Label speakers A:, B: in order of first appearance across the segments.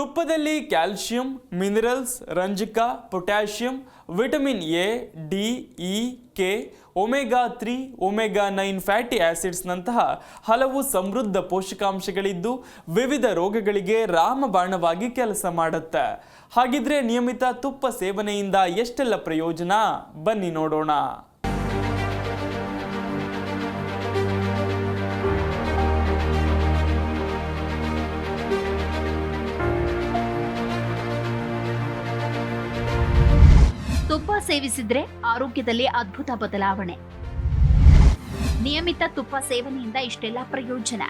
A: ತುಪ್ಪದಲ್ಲಿ calcium, minerals, ರಂಜಕ, potassium, vitamin A, D, E, K, omega 3, omega 9 fatty ಆಸಿಡ್ಸ್ನಂತಹ ಹಲವು ಸಮೃದ್ಧ ಪೋಷಕಾಂಶಗಳಿದ್ದು ವಿವಿಧ ರೋಗಗಳಿಗೆ ರಾಮಬಾಣವಾಗಿ ಕೆಲಸ ಮಾಡುತ್ತೆ. ಹಾಗಿದ್ರೆ ನಿಯಮಿತ ತುಪ್ಪ ಸೇವನೆಯಿಂದ ಎಷ್ಟೆಲ್ಲ ಪ್ರಯೋಜನ? ಬನ್ನಿ ನೋಡೋಣ.
B: ತುಪ್ಪ ಸೇವಿಸಿದ್ರೆ ಆರೋಗ್ಯದಲ್ಲಿ ಅದ್ಭುತ ಬದಲಾವಣೆ. ನಿಯಮಿತ ತುಪ್ಪ ಸೇವನೆಯಿಂದ ಇಷ್ಟೆಲ್ಲ ಪ್ರಯೋಜನ.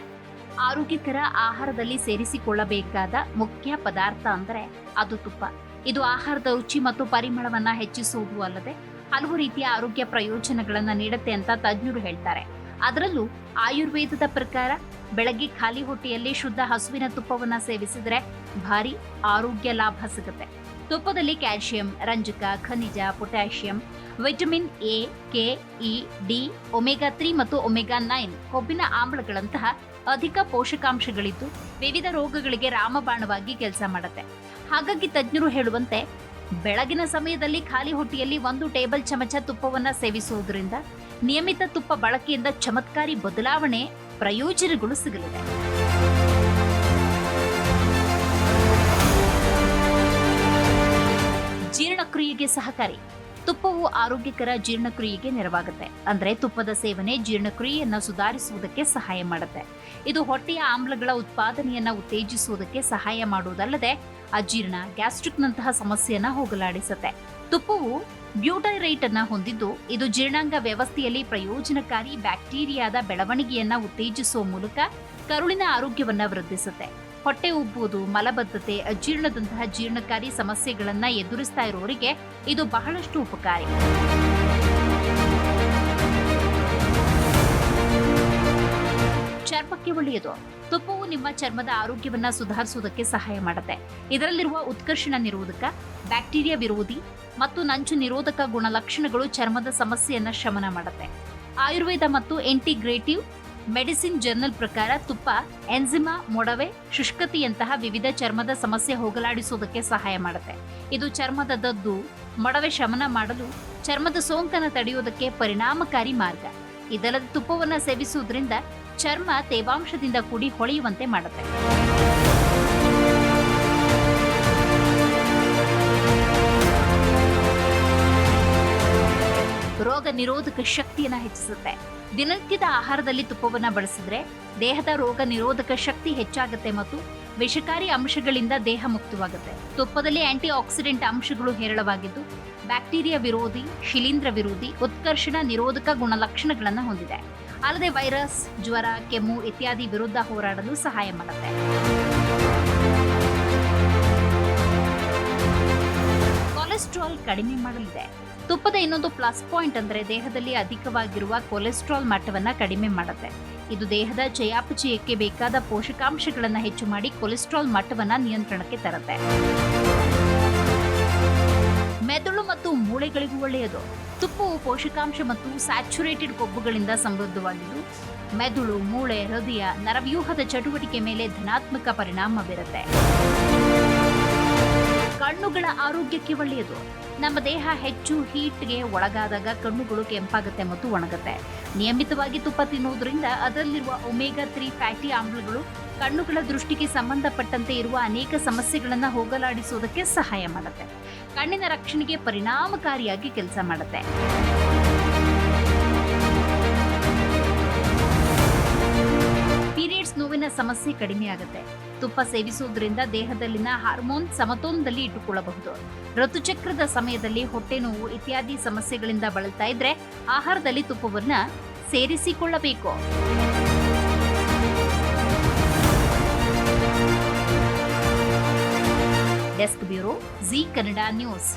B: ಆರೋಗ್ಯಕರ ಆಹಾರದಲ್ಲಿ ಸೇರಿಸಿಕೊಳ್ಳಬೇಕಾದ ಮುಖ್ಯ ಪದಾರ್ಥ ಅಂದರೆ ಅದು ತುಪ್ಪ. ಇದು ಆಹಾರದ ರುಚಿ ಮತ್ತು ಪರಿಮಳವನ್ನ ಹೆಚ್ಚಿಸುವುದು ಅಲ್ಲದೆ ಹಲವು ರೀತಿಯ ಆರೋಗ್ಯ ಪ್ರಯೋಜನಗಳನ್ನ ನೀಡುತ್ತೆ ಅಂತ ತಜ್ಞರು ಹೇಳ್ತಾರೆ. ಅದರಲ್ಲೂ ಆಯುರ್ವೇದದ ಪ್ರಕಾರ ಬೆಳಗ್ಗೆ ಖಾಲಿ ಹೊಟ್ಟೆಯಲ್ಲಿ ಶುದ್ಧ ಹಸುವಿನ ತುಪ್ಪವನ್ನ ಸೇವಿಸಿದ್ರೆ ಭಾರಿ ಆರೋಗ್ಯ ಲಾಭ ಸಿಗುತ್ತೆ. ತುಪ್ಪದಲ್ಲಿ ಕ್ಯಾಲ್ಸಿಯಂ, ರಂಜಕ, ಖನಿಜ, potassium, vitamin A, K, E, D, omega 3 ಮತ್ತು ಒಮೆಗಾ 9 ಕೊಬ್ಬಿನ ಆಮ್ಲಗಳಂತಹ ಅಧಿಕ ಪೋಷಕಾಂಶಗಳಿದ್ದು ವಿವಿಧ ರೋಗಗಳಿಗೆ ರಾಮಬಾಣವಾಗಿ ಕೆಲಸ ಮಾಡುತ್ತೆ. ಹಾಗಾಗಿ ತಜ್ಞರು ಹೇಳುವಂತೆ ಬೆಳಗಿನ ಸಮಯದಲ್ಲಿ ಖಾಲಿ ಹೊಟ್ಟೆಯಲ್ಲಿ 1 ಟೇಬಲ್ ಚಮಚ ತುಪ್ಪವನ್ನ ಸೇವಿಸುವುದರಿಂದ ನಿಯಮಿತ ತುಪ್ಪ ಬಳಕೆಯಿಂದ ಚಮತ್ಕಾರಿ ಬದಲಾವಣೆ ಪ್ರಯೋಜನಗಳು ಸಿಗಲಿದೆ. ಜೀರ್ಣಕ್ರಿಯೆಗೆ ಸಹಕಾರಿ. ತುಪ್ಪವು ಆರೋಗ್ಯಕರ ಜೀರ್ಣಕ್ರಿಯೆಗೆ ನೆರವಾಗುತ್ತೆ. ಅಂದ್ರೆ ತುಪ್ಪದ ಸೇವನೆ ಜೀರ್ಣಕ್ರಿಯೆಯನ್ನ ಸುಧಾರಿಸುವುದಕ್ಕೆ ಸಹಾಯ ಮಾಡುತ್ತೆ. ಇದು ಹೊಟ್ಟೆಯ ಆಮ್ಲಗಳ ಉತ್ಪಾದನೆಯನ್ನ ಉತ್ತೇಜಿಸುವುದಕ್ಕೆ ಸಹಾಯ ಮಾಡುವುದಲ್ಲದೆ ಅಜೀರ್ಣ, ಗ್ಯಾಸ್ಟ್ರಿಕ್ನಂತಹ ಸಮಸ್ಯೆಯನ್ನ ಹೋಗಲಾಡಿಸುತ್ತೆ. ತುಪ್ಪವು ಬ್ಯೂಟೈರೇಟ್ ಅನ್ನ ಹೊಂದಿದ್ದು ಇದು ಜೀರ್ಣಾಂಗ ವ್ಯವಸ್ಥೆಯಲ್ಲಿ ಪ್ರಯೋಜನಕಾರಿ ಬ್ಯಾಕ್ಟೀರಿಯಾದ ಬೆಳವಣಿಗೆಯನ್ನ ಉತ್ತೇಜಿಸುವ ಮೂಲಕ ಕರುಳಿನ ಆರೋಗ್ಯವನ್ನ ವೃದ್ಧಿಸುತ್ತೆ. ಹೊಟ್ಟೆ ಉಬ್ಬುವುದು, ಮಲಬದ್ಧತೆ, ಅಜೀರ್ಣದಂತಹ ಜೀರ್ಣಕಾರಿ ಸಮಸ್ಯೆಗಳನ್ನ ಎದುರಿಸ್ತಾ ಇರೋರಿಗೆ ಇದು ಬಹಳಷ್ಟು ಉಪಕಾರಿ. ಚರ್ಮಕ್ಕೆ ಒಳ್ಳೆಯದು. ತುಪ್ಪವು ನಿಮ್ಮ ಚರ್ಮದ ಆರೋಗ್ಯವನ್ನ ಸುಧಾರಿಸುವುದಕ್ಕೆ ಸಹಾಯ ಮಾಡುತ್ತೆ. ಇದರಲ್ಲಿರುವ ಉತ್ಕರ್ಷಣ ನಿರೋಧಕ, ಬ್ಯಾಕ್ಟೀರಿಯಾ ವಿರೋಧಿ ಮತ್ತು ನಂಜು ನಿರೋಧಕ ಗುಣಲಕ್ಷಣಗಳು ಚರ್ಮದ ಸಮಸ್ಯೆಯನ್ನ ಶಮನ ಮಾಡುತ್ತೆ. ಆಯುರ್ವೇದ ಮತ್ತು ಇಂಟಿಗ್ರೇಟಿವ್ ಮೆಡಿಸಿನ್ ಜರ್ನಲ್ ಪ್ರಕಾರ ತುಪ್ಪ ಎನ್ಜಿಮಾ, ಮೊಡವೆ, ಶುಷ್ಕತೆಯಂತಹ ವಿವಿಧ ಚರ್ಮದ ಸಮಸ್ಯೆ ಹೋಗಲಾಡಿಸುವುದಕ್ಕೆ ಸಹಾಯ ಮಾಡುತ್ತೆ. ಇದು ಚರ್ಮದ ದದ್ದು, ಮೊಡವೆ ಶಮನ ಮಾಡಲು, ಚರ್ಮದ ಸೋಂಕನ್ನು ತಡೆಯುವುದಕ್ಕೆ ಪರಿಣಾಮಕಾರಿ ಮಾರ್ಗ. ಇದಲ್ಲದೆ ತುಪ್ಪವನ್ನು ಸೇವಿಸುವುದರಿಂದ ಚರ್ಮ ತೇವಾಂಶದಿಂದ ಕೂಡಿ ಹೊಳೆಯುವಂತೆ ಮಾಡುತ್ತೆ. ರೋಗ ನಿರೋಧಕ ಶಕ್ತಿಯನ್ನ ಹೆಚ್ಚಿಸುತ್ತೆ. ದಿನನಿತ್ಯದ ಆಹಾರದಲ್ಲಿ ತುಪ್ಪವನ್ನ ಬಳಸಿದ್ರೆ ದೇಹದ ರೋಗ ನಿರೋಧಕ ಶಕ್ತಿ ಹೆಚ್ಚಾಗುತ್ತೆ ಮತ್ತು ವಿಷಕಾರಿ ಅಂಶಗಳಿಂದ ದೇಹ ಮುಕ್ತವಾಗುತ್ತೆ. ತುಪ್ಪದಲ್ಲಿ ಆಂಟಿ ಆಕ್ಸಿಡೆಂಟ್ ಅಂಶಗಳು ಹೇರಳವಾಗಿದ್ದು ಬ್ಯಾಕ್ಟೀರಿಯಾ ವಿರೋಧಿ, ಶಿಲೀಂಧ್ರ ವಿರೋಧಿ, ಉತ್ಕರ್ಷಣ ನಿರೋಧಕ ಗುಣಲಕ್ಷಣಗಳನ್ನು ಹೊಂದಿದೆ. ಅಲ್ಲದೆ ವೈರಸ್, ಜ್ವರ, ಕೆಮ್ಮು ಇತ್ಯಾದಿ ವಿರುದ್ಧ ಹೋರಾಡಲು ಸಹಾಯ ಮಾಡುತ್ತೆ. ಕೊಲೆಸ್ಟ್ರಾಲ್ ಕಡಿಮೆ ಮಾಡಲಿದೆ. ತುಪ್ಪದ ಇನ್ನೊಂದು ಪ್ಲಸ್ ಪಾಯಿಂಟ್ ಅಂದರೆ ದೇಹದಲ್ಲಿ ಅಧಿಕವಾಗಿರುವ ಕೊಲೆಸ್ಟ್ರಾಲ್ ಮಟ್ಟವನ್ನ ಕಡಿಮೆ ಮಾಡುತ್ತೆ. ಇದು ದೇಹದ ಚಯಾಪಚಯಕ್ಕೆ ಬೇಕಾದ ಪೋಷಕಾಂಶಗಳನ್ನು ಹೆಚ್ಚು ಮಾಡಿ ಕೊಲೆಸ್ಟ್ರಾಲ್ ಮಟ್ಟವನ್ನ ನಿಯಂತ್ರಣಕ್ಕೆ ತರುತ್ತೆ. ಮೆದುಳು ಮತ್ತು ಮೂಳೆಗಳಿಗೂ ಒಳ್ಳೆಯದು. ತುಪ್ಪವು ಪೋಷಕಾಂಶ ಮತ್ತು ಸ್ಯಾಚುರೇಟೆಡ್ ಕೊಬ್ಬುಗಳಿಂದ ಸಮೃದ್ಧವಾಗಿದ್ದು ಮೆದುಳು, ಮೂಳೆ, ಹೃದಯ, ನರವ್ಯೂಹದ ಚಟುವಟಿಕೆ ಮೇಲೆ ಧನಾತ್ಮಕ ಪರಿಣಾಮ ಬೀರುತ್ತೆ. ಕಣ್ಣುಗಳ ಆರೋಗ್ಯಕ್ಕೆ ಒಳ್ಳೆಯದು. ನಮ್ಮ ದೇಹ ಹೆಚ್ಚು ಹೀಟ್ಗೆ ಒಳಗಾದಾಗ ಕಣ್ಣುಗಳು ಕೆಂಪಾಗುತ್ತೆ ಮತ್ತು ಒಣಗುತ್ತೆ. ನಿಯಮಿತವಾಗಿ ತುಪ್ಪ ತಿನ್ನುವುದರಿಂದ ಅದರಲ್ಲಿರುವ ಒಮೆಗಾ 3 ಫ್ಯಾಟಿ ಆಮ್ಲಗಳು ಕಣ್ಣುಗಳ ದೃಷ್ಟಿಗೆ ಸಂಬಂಧಪಟ್ಟಂತೆ ಇರುವ ಅನೇಕ ಸಮಸ್ಯೆಗಳನ್ನು ಹೋಗಲಾಡಿಸುವುದಕ್ಕೆ ಸಹಾಯ ಮಾಡುತ್ತೆ. ಕಣ್ಣಿನ ರಕ್ಷಣೆಗೆ ಪರಿಣಾಮಕಾರಿಯಾಗಿ ಕೆಲಸ ಮಾಡುತ್ತೆ. ಪೀರಿಯಡ್ಸ್ ನೋವಿನ ಸಮಸ್ಯೆ ಕಡಿಮೆ ಆಗುತ್ತೆ. ತುಪ್ಪ ಸೇವಿಸುವುದರಿಂದ ದೇಹದಲ್ಲಿನ ಹಾರ್ಮೋನ್ ಸಮತೋಲನದಲ್ಲಿ ಇಟ್ಟುಕೊಳ್ಳಬಹುದು. ಋತುಚಕ್ರದ ಸಮಯದಲ್ಲಿ ಹೊಟ್ಟೆ ನೋವು ಇತ್ಯಾದಿ ಸಮಸ್ಯೆಗಳಿಂದ ಬಳಲ್ತಾ ಇದ್ರೆ ಆಹಾರದಲ್ಲಿ ತುಪ್ಪವನ್ನ ಸೇರಿಸಿಕೊಳ್ಳಬೇಕು. Desk bureau, Zee Kannada news.